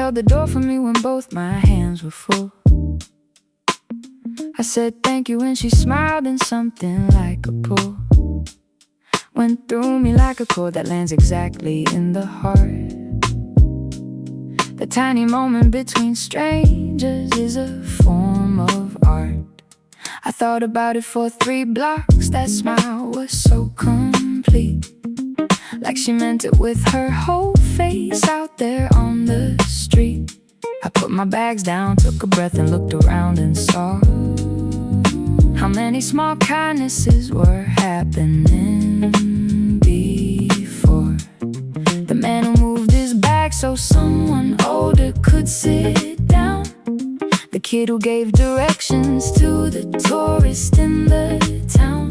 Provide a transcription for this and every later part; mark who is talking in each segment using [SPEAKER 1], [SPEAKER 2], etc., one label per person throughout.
[SPEAKER 1] held the door for me when both my hands were full. I said thank you and she smiled, and something like a pull went through me like a chord that lands exactly in the heart. The tiny moment between strangers is a form of art. I thought about it for 3 blocks, that smile was so complete, like she meant it with her whole face out there on the street. I put my bags down, took a breath and looked around and saw how many small kindnesses were happening before. The man who moved his bag so someone older could sit down. The kid who gave directions to the tourist in the town.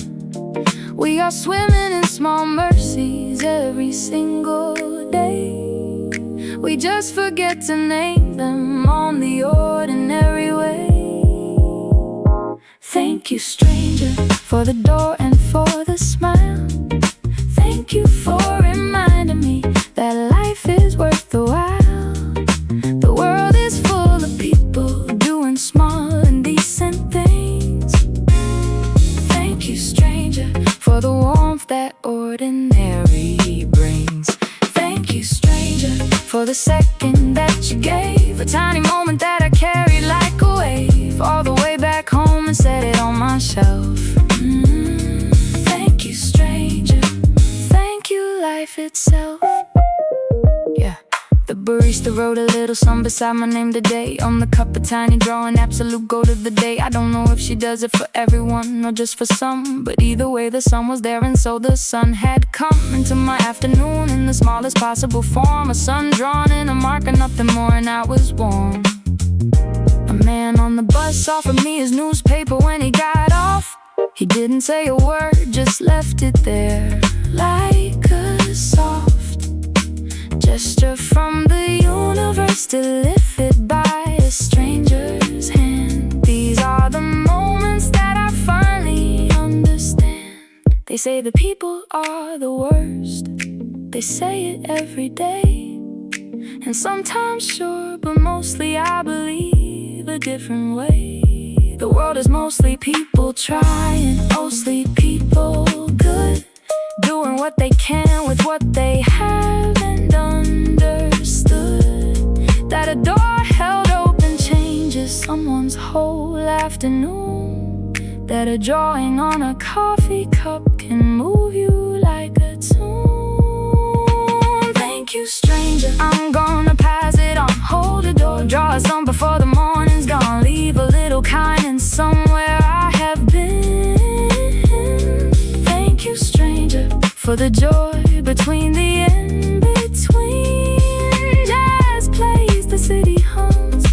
[SPEAKER 1] We are swimming in small mercies every single day. We just forget to name them on the ordinary way. Thank you, stranger, for the door and for the smile. Thank you for reminding me that life is worth the while. The world is full of people doing small and decent things. Thank you, stranger, for the warmth that ordinary brings. Thank you, stranger, for the second that you gave, a tiny moment that I carried like a wave, all the way back home and set it on my shelf. Thank you, stranger. Thank you, life itself. Yeah. The barista wrote a little song beside my name today. On the cup, a tiny drawing, absolute gold of the day. I don't know if she does it for everyone or just for some, but either way the sun was there, and so the sun had come into my afternoon in the smallest possible form. A sun drawn in a marker, nothing more, and I was warm. A man on the bus offered me his newspaper when he got off. He didn't say a word, just left it there like a soft gesture from the universe to lift it by a stranger's hand. These are the moments that I finally understand. They say the people are the worst. They say it every day, and sometimes sure, but mostly I believe a different way. The world is mostly people trying, mostly people good, doing what they can with what they haven't understood. That a door held open changes someone's whole afternoon. That a drawing on a coffee cup can move you like a tune. Thank you, stranger, I'm gonna pass it on. Hold the door, draw a song before the morning's gone. Leave a little kindness somewhere I have been. Thank you, stranger, for the joy between the in-between. Jazz plays, the city hums,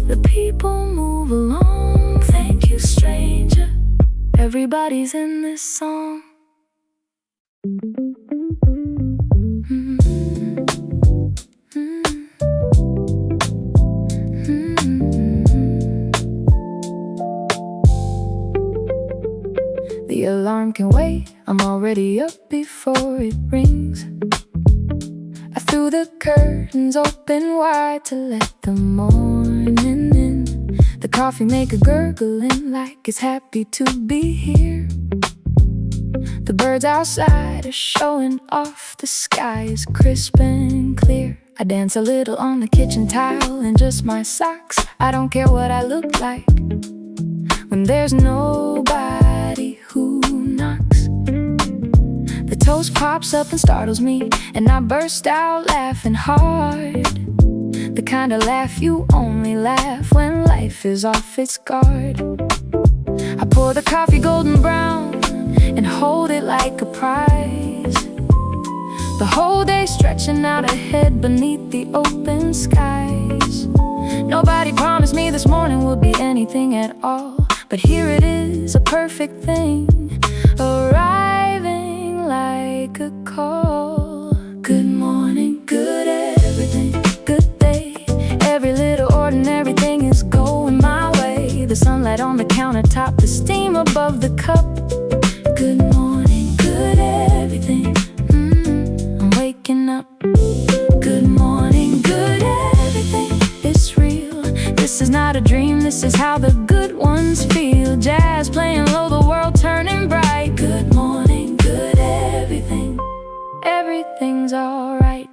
[SPEAKER 1] the people move along. Thank you, stranger, everybody's in this song. The alarm can wait, I'm already up before it rings. I threw the curtains open wide to let the morning in. The coffee maker gurgling like it's happy to be here. The birds outside are showing off, the sky is crisp and clear. I dance a little on the kitchen tile in just my socks. I don't care what I look like when there's nobody who knocks. The toast pops up and startles me, and I burst out laughing hard. The kind of laugh you only laugh when life is off its guard. I pour the coffee golden brown and hold it like a prize. The whole day stretching out ahead beneath the open skies. Nobody promised me this morning would be anything at all, but here it is, a perfect thing, arriving like a call. Good morning, good everything, good day. Every little ordinary thing is going my way. The sunlight on the countertop, the steam above the cup. Good morning, good everything. I'm waking up. Good morning, good everything. dream. This is how the good ones feel. Jazz playing low, the world turning bright. Good morning, good everything. Everything's alright.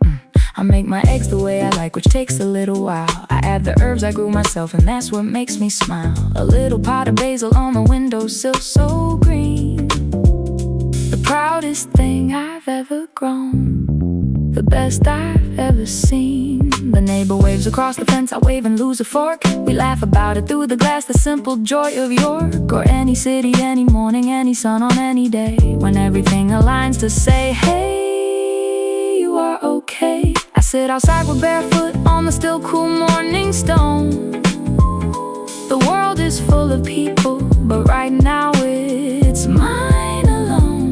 [SPEAKER 1] I make my eggs the way I like, which takes a little while. I add the herbs I grew myself, and that's what makes me smile. A little pot of basil on the windowsill, so green. The proudest thing I've ever grown, the best I've ever seen. The neighbor waves across the fence, I wave and lose a fork. We laugh about it through the glass, the simple joy of York. Or any city, any morning, any sun on any day, when everything aligns to say, hey, you are okay. I sit outside with barefoot on the still cool morning stone. The world is full of people, but right now it's mine alone.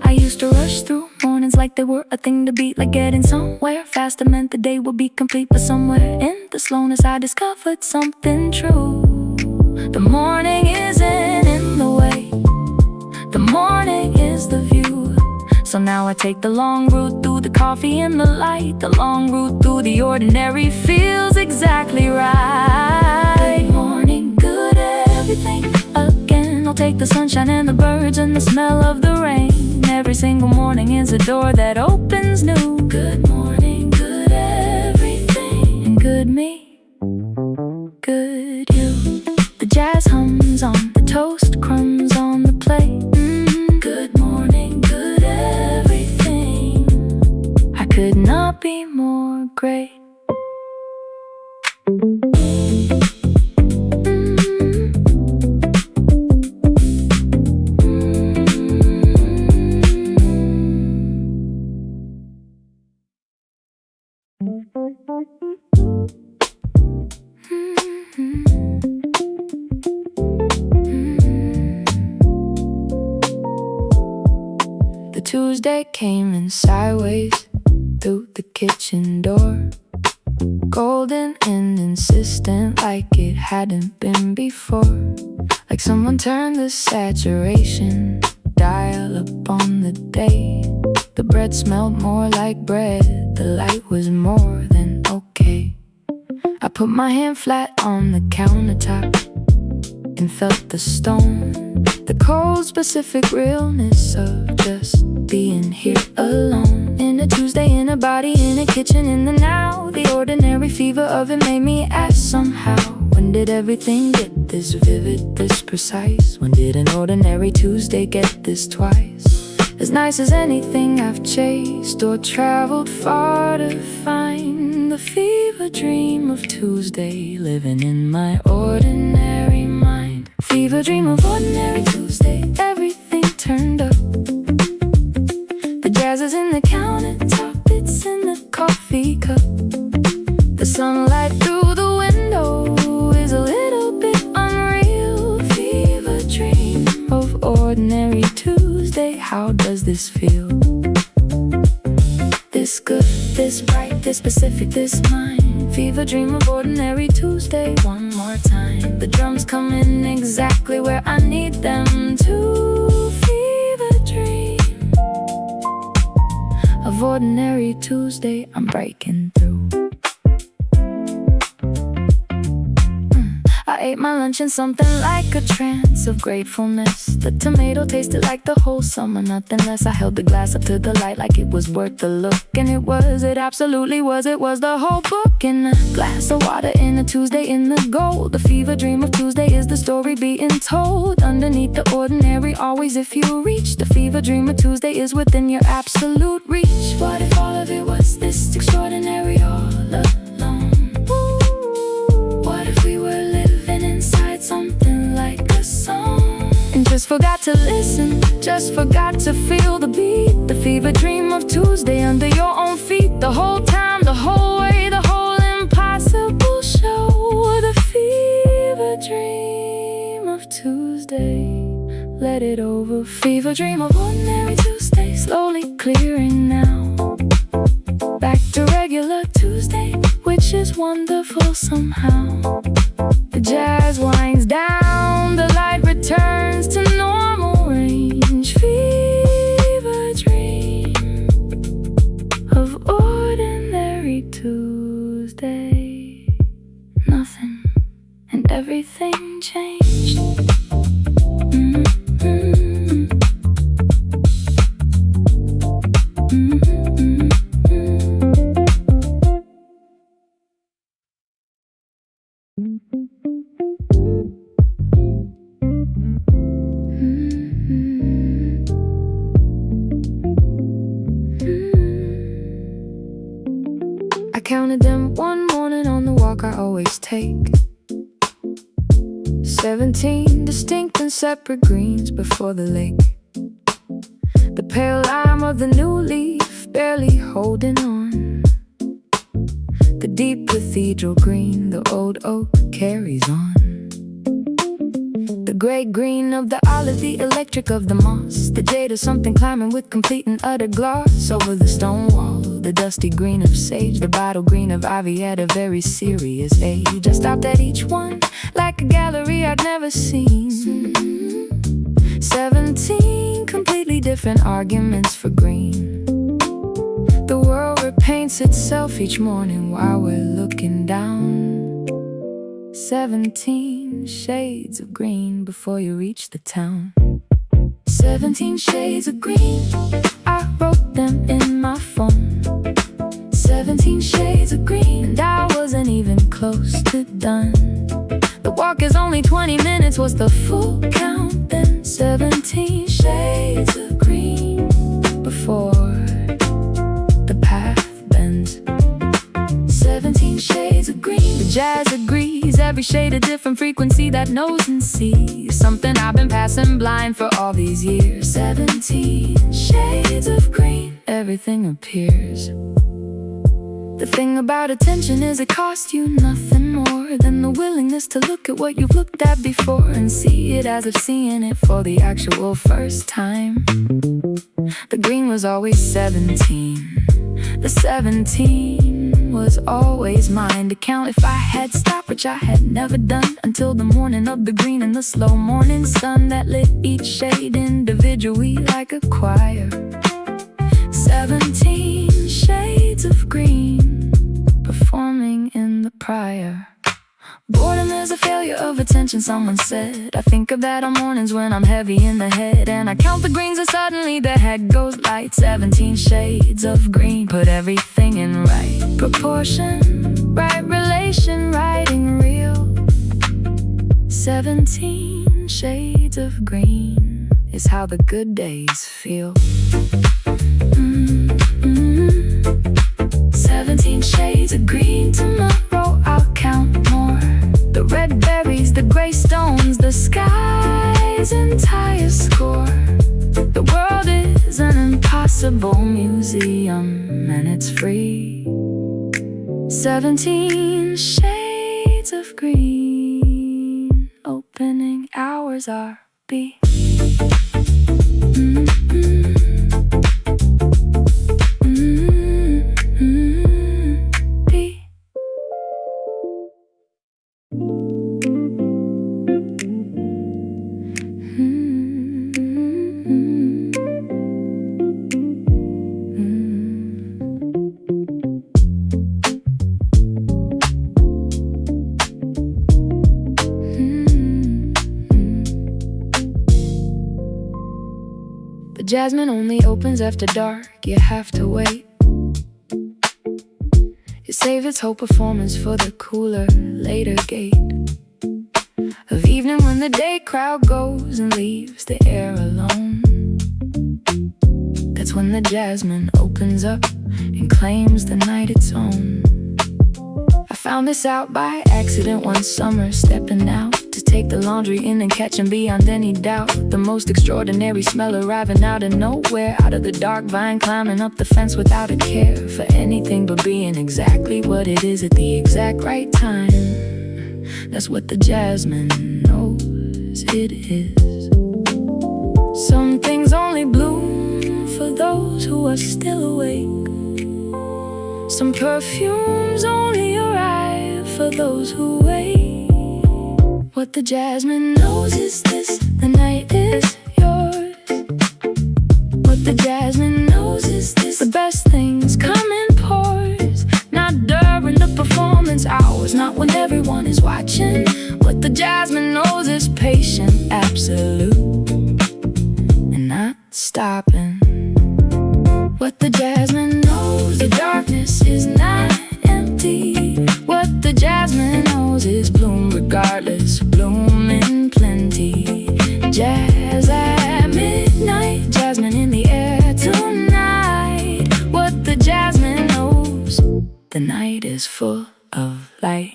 [SPEAKER 1] I used to rush through mornings like they were a thing to beat, like getting somewhere faster meant the day would be complete. But somewhere in the slowness I discovered something true. The morning isn't in the way, the morning is the view. So now I take the long route through the coffee and the light. The long route through the ordinary feels exactly right. Good morning, good everything. Again, I'll take the sunshine and the birds and the smell of the rain. Every single morning is a door that opens new. Good morning, good everything. And good me, good you. The jazz hums on the toast, crumbs on the plate. Good morning, good everything. I could not be more great. The Tuesday came in sideways through the kitchen door, golden and insistent like it hadn't been before. Like someone turned the saturation dial up on the day. The bread smelled more like bread, the light was more than okay. I put my hand flat on the countertop and felt the stone, the cold specific realness of just being here alone. In a Tuesday, in a body, in a kitchen, in the now. The ordinary fever of it made me ask somehow, when did everything get this vivid, this precise? When did an ordinary Tuesday get this twice? As nice as anything I've chased or traveled far to find, the fever dream of Tuesday living in my ordinary mind. Fever dream of ordinary Tuesday, everything turned up. The jazz is in the countertop, it's in the coffee cup. The sunlight through the window is a little bit unreal. Fever dream of ordinary Tuesday, how does this feel? This good, this bright, this specific, this mine. Fever dream of ordinary Tuesday, one more time. The drums come in exactly where I need them to. Fever dream of ordinary Tuesday, I'm breaking through. I ate my lunch in something like a trance of gratefulness. The tomato tasted like the whole summer, nothing less. I held the glass up to the light like it was worth the look. And it absolutely was, it was the whole book. In a glass of water in a Tuesday in the gold. The fever dream of Tuesday is the story being told. Underneath the ordinary, always if you reach. The fever dream of Tuesday is within your absolute reach. What if all of it was this extraordinary all alone? What if we were living inside something like a song, and just forgot to listen, just forgot to feel the beat? The fever dream of Tuesday under your own feet. The whole time, the whole way, the whole impossible show. The fever dream of Tuesday, let it over. Fever dream of ordinary Tuesday, slowly clearing now. Back to regular Tuesday, which is wonderful somehow. The jazz winds down, the light returns to normal range. Fever dream of ordinary Tuesday. Nothing and everything everything changed. I counted them one morning on the walk I always take. 17 distinct and separate greens before the lake. The pale lime of the new leaf barely holding on. The deep cathedral green the old oak carries on. The gray green of the olive, the electric of the moss. The jade of something climbing with complete and utter gloss. Over the stone wall, the dusty green of sage. The bottle green of ivy at a very serious age. I stopped at each one like a gallery I'd never seen. 17 completely different arguments for green. The world repaints itself each morning while we're looking down. 17 shades of green before you reach the town. 17 shades of green, I wrote them in my phone. 17 shades of green, and I wasn't even close to done. The walk is only 20 minutes, what's the full count then? 17 shades of green before the path bends. 17 shades of green. The jazz agrees, every shade a different frequency that knows and sees something I've been passing blind for all these years. 17 shades of green, everything appears. The thing about attention is it costs you nothing more than the willingness to look at what you've looked at before and see it as if seeing it for the actual first time. The green was always 17. The 17 was always mine to count if I had stopped, which I had never done until the morning of the green and the slow morning sun that lit each shade individually like a choir. 17 shades of green performing in the prior. Boredom is a failure of attention, someone said. I think of that on mornings when I'm heavy in the head, and I count the greens and suddenly the head goes light. 17 shades of green, put everything in right proportion, right relation, right and real. 17 shades of green is how the good days feel. 17 shades of green, tomorrow I'll count more. The red berries, the gray stones, the sky's entire score. The world is an impossible museum and it's free. 17 shades of green, opening hours are B. But jasmine only opens after dark, you have to wait. It saves its whole performance for the cooler, later gate of evening when the day crowd goes and leaves the air alone. That's when the jasmine opens up and claims the night its own. I found this out by accident one summer, stepping out to take the laundry in and catching beyond any doubt the most extraordinary smell arriving out of nowhere, out of the dark vine, climbing up the fence without a care for anything but being exactly what it is at the exact right time. That's what the jasmine knows it is. Some things only bloom for those who are still awake. Some perfumes only arrive for those who wait. What the jasmine knows is this: the night is yours. What the jasmine knows is this: the best things come in pours, not during the performance hours, not when everyone is watching. What the jasmine absolute and not stopping. What the jasmine knows, the darkness is not empty. What the jasmine knows is bloom regardless, bloom in plenty. Jazz at midnight, jasmine in the air tonight. What the jasmine knows, the night is full of light.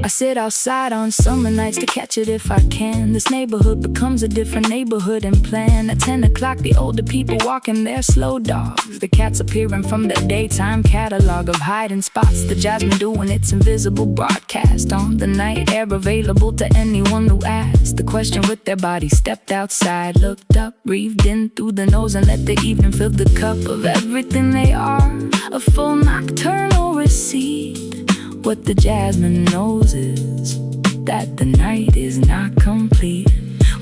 [SPEAKER 1] I sit outside on summer nights to catch it if I can. This neighborhood becomes a different neighborhood and plan. At 10 o'clock, the older people walking their slow dogs. The cats appearing from their daytime catalog of hiding spots. The jasmine doing its invisible broadcast on the night air, available to anyone who asks the question with their body. Stepped outside, looked up, breathed in through the nose, and let the evening fill the cup of everything they are. A full nocturnal receipt. What the jasmine knows is that the night is not complete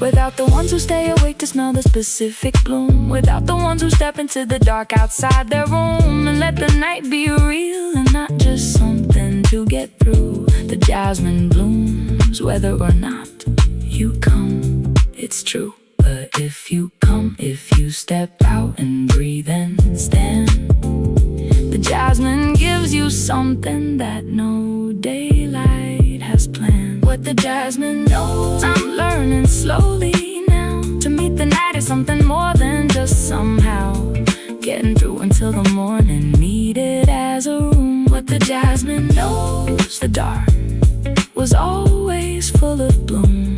[SPEAKER 1] without the ones who stay awake to smell the specific bloom, without the ones who step into the dark outside their room and let the night be real and not just something to get through. The jasmine blooms whether or not you come, it's true. But if you come, if you step out and breathe and stand, the jasmine gives you something that no daylight has planned. What the jasmine knows, I'm learning slowly now. To meet the night is something more than just somehow getting through until the morning. Meet it as a room. What the jasmine knows, the dark was always full of bloom.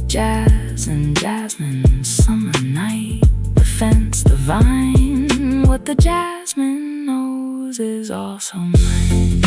[SPEAKER 1] Jazz and jasmine, summer night, the fence, the vine. What the jasmine knows is also mine.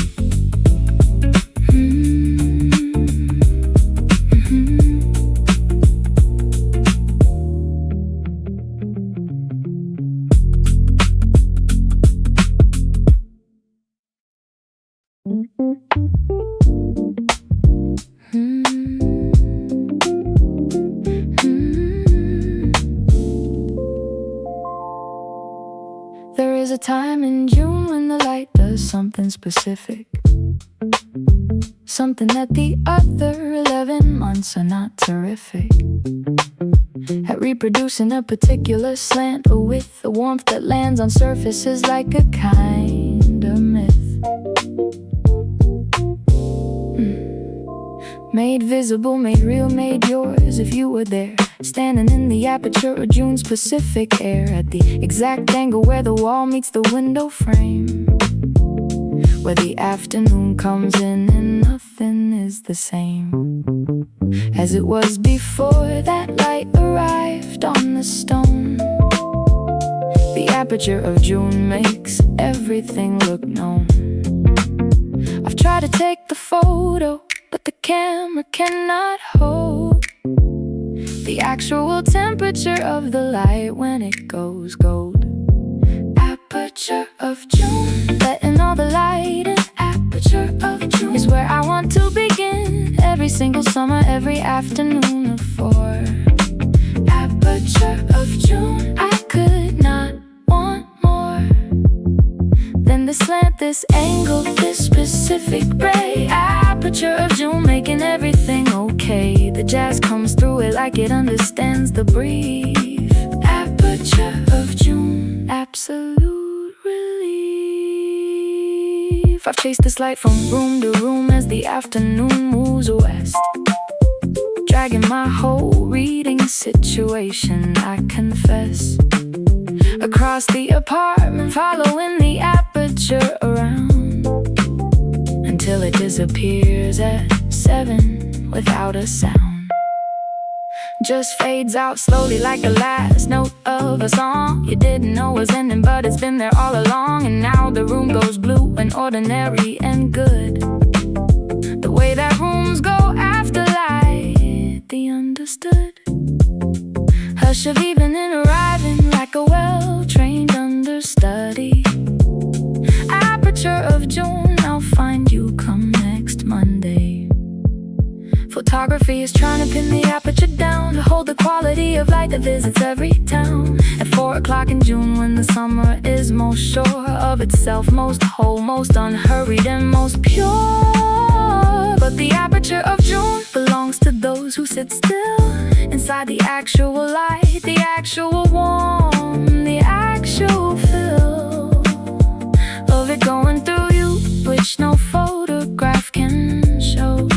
[SPEAKER 1] There is a time in June when the light does something specific, something that the other 11 months are not terrific at reproducing a particular slant or with a warmth that lands on surfaces like a kind of myth. Made visible, made real, made yours if you were there, standing in the aperture of June's Pacific air, at the exact angle where the wall meets the window frame, where the afternoon comes in and nothing is the same as it was before that light arrived on the stone. The aperture of June makes everything look known. I've tried to take the photo, but the camera cannot hold the actual temperature of the light when it goes gold. Aperture of June, letting all the light in. Aperture of June is where I want to begin. Every single summer, every afternoon of 4. Aperture of June, I could not want more than this slant, this angle, this specific ray. Aperture of June, making everything okay. The jazz comes through it like it understands the brief. Aperture of June, absolute relief. I've chased this light from room to room as the afternoon moves west, dragging my whole reading situation, I confess, across the apartment, following the aperture around until it disappears at 7 without a sound. Just fades out slowly like the last note of a song you didn't know was ending, but it's been there all along. And now the room goes blue and ordinary and good, the way that rooms go after light, the understood hush of evening arriving like a well-trained understudy. Aperture of June, I'll find you come next Monday. Photography is trying to pin the aperture down to hold the quality of light that visits every town. At 4 o'clock in June, when the summer is most sure of itself, most whole, most unhurried, and most pure. But the aperture of June belongs to those those who sit still inside the actual light, the actual warmth, the actual feel of it going through you, which no photograph can show.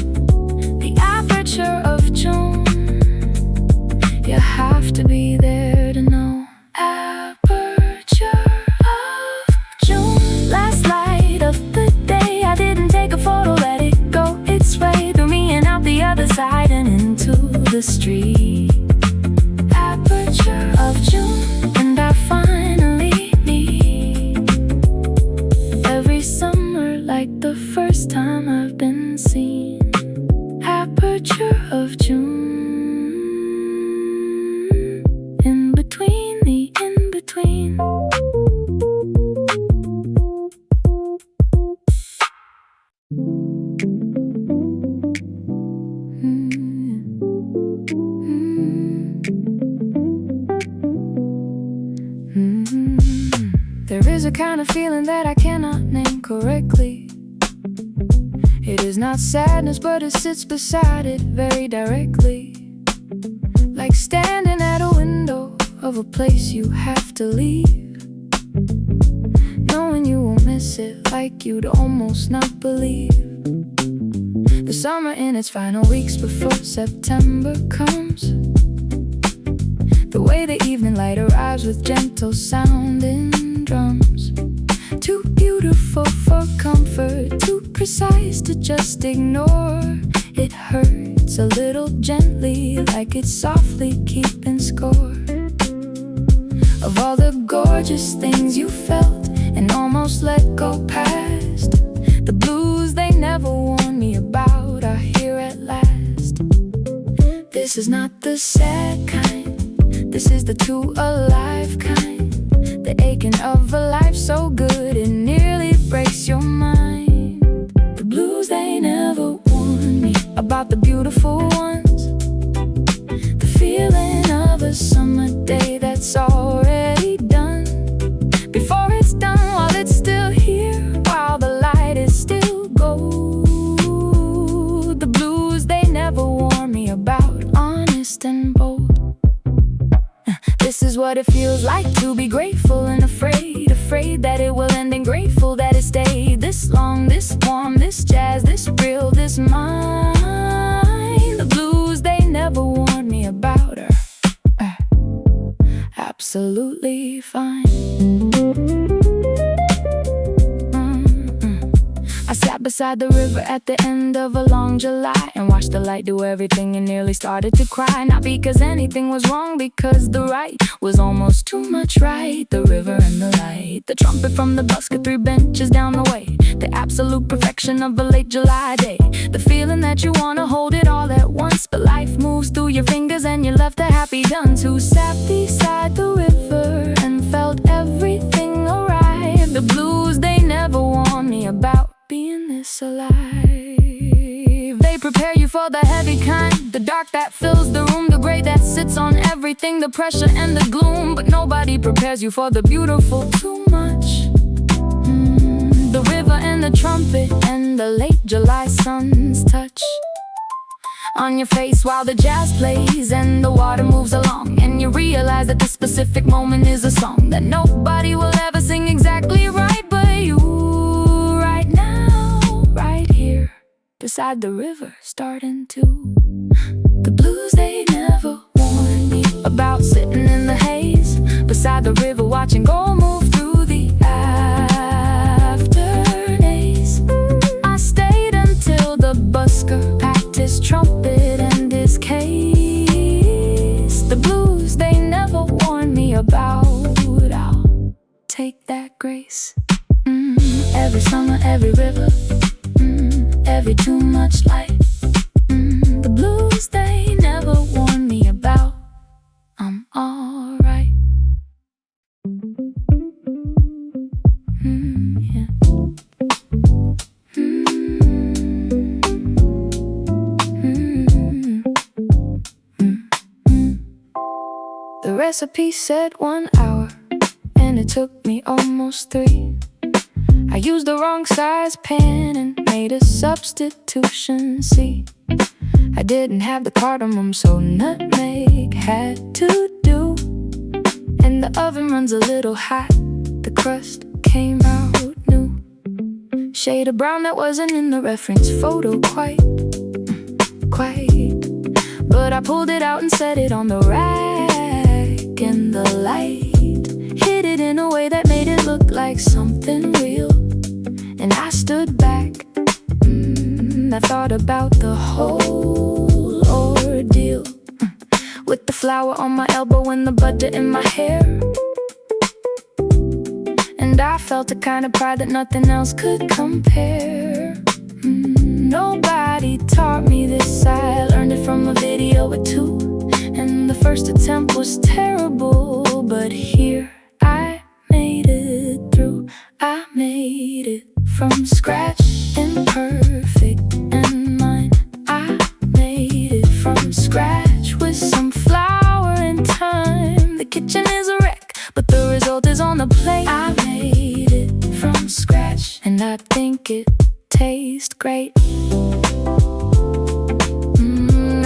[SPEAKER 1] The aperture of June, you have to be there to know. Aperture of June, last light of the day. I didn't take a photo, let it go its way through me and out the other side and into the street. Aperture of June, and I finally meet. Every summer like the first time I've been seen. Aperture of June, in between the in-between. There is a kind of feeling that I cannot name correctly. It is not sadness, but it sits beside it very directly. Like standing at a window of a place you have to leave, knowing you will miss it like you'd almost not believe. The summer in its final weeks before September comes, the way the evening light arrives with gentle sounding drums. Too beautiful for comfort, too precise to just ignore. It hurts a little gently, like it's softly keeping score of all the gorgeous things you felt and almost let go past. The blues they never warned me about are here at last. This is not the sad kind, this is the too alive kind. The aching of a life so good it nearly breaks your mind. The blues they never warned me about the beautiful ones. The feeling of a summer day that's already done, before it's done, while it's still here, while the light is still gold. The blues they never warned me about, honest and bold. This is what it feels like to be grateful and afraid. Afraid that it will end and grateful that it stayed this long, this warm, this jazz, this real, this mine. The blues they never warned me about are absolutely fine. I sat beside the river at the end of a long July and watched the light do everything and nearly started to cry. Not because anything was wrong, because the right was almost too much right. The river and the light, the trumpet from the busker 3 benches down the way. The absolute perfection of a late July day. The feeling that you wanna hold it all at once, but life moves through your fingers and you're left a happy dunce who sat beside the river and felt everything arrive. The blues they never warned me about being this alive. They prepare you for the heavy kind, the dark that fills the room, the gray that sits on everything, the pressure and the gloom. But nobody prepares you for the beautiful too much. The river and the trumpet and the late July sun's touch on your face while the jazz plays and the water moves along, and you realize that this specific moment is a song that nobody will ever sing exactly right but you. Beside the river, starting to. The blues they never warned me about, sitting in the haze beside the river, watching gold move through the afterdays. I stayed until the busker packed his trumpet and his case. The blues they never warned me about, I'll take that grace. Every summer, every river, every too much light. The blues they never warned me about, I'm alright. Yeah. The recipe said 1 hour, and it took me almost 3. I used the wrong size pan and made a substitution. See, I didn't have the cardamom, so nutmeg had to do. And the oven runs a little hot, the crust came out new. Shade of brown that wasn't in the reference photo quite. But I pulled it out and set it on the rack, and the light hit it in a way that made it look like something real. And I stood back, I thought about the whole ordeal, with the flour on my elbow and the butter in my hair. And I felt a kind of pride that nothing else could compare. Nobody taught me this, I learned it from a video or two. And the first attempt was terrible, but here I made it through. I made it from scratch, imperfect and mine. I made it from scratch with some flour and time. The kitchen is a wreck, but the result is on the plate. I made it from scratch, and I think it tastes great.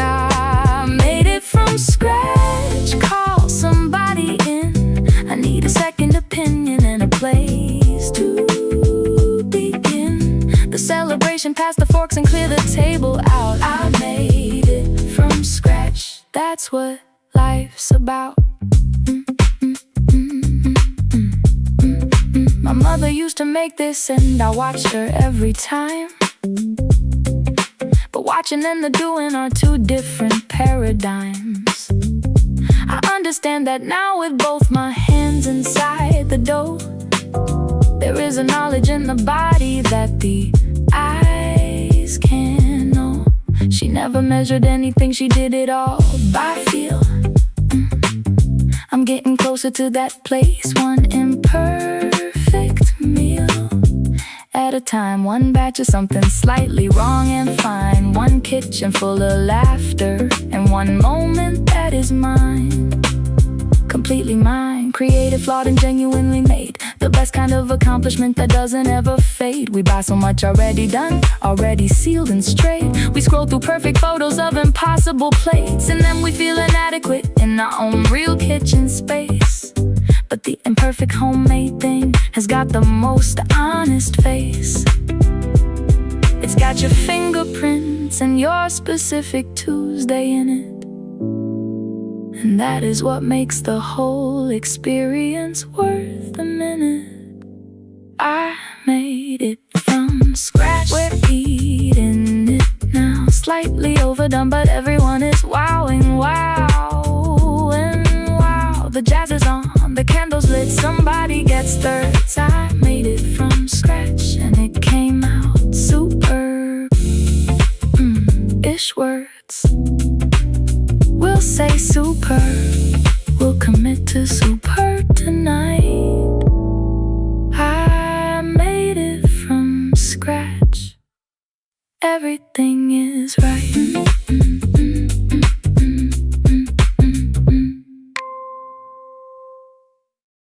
[SPEAKER 1] I made it from scratch. Call somebody in. I need a second opinion and a place to begin. The celebration, pass the forks and clear the table out. I made it from scratch. That's what life's about. My mother used to make this, and I watched her every time. But watching and the doing are two different paradigms. I understand that now with both my hands inside the dough. There is a knowledge in the body that the eyes can't know. She never measured anything, she did it all by feel. I'm getting closer to that place, one imperfect meal at a time, one batch of something slightly wrong and fine. One kitchen full of laughter, and one moment that is mine, completely mine. Creative, flawed, and genuinely made. The best kind of accomplishment that doesn't ever fade. We buy so much already done, already sealed and straight. We scroll through perfect photos of impossible plates, and then we feel inadequate in our own real kitchen space. But the imperfect homemade thing has got the most honest face. It's got your fingerprints and your specific Tuesday in it. And that is what makes the whole experience worth a minute. I made it from scratch. We're eating it now. Slightly overdone, but everyone is wowing, wow. And wow, the jazz is on, the candles lit, somebody gets thirds. I made it from scratch, and it came out superb. Ish words. We'll say super, we'll commit to super tonight. I made it from scratch. Everything is right.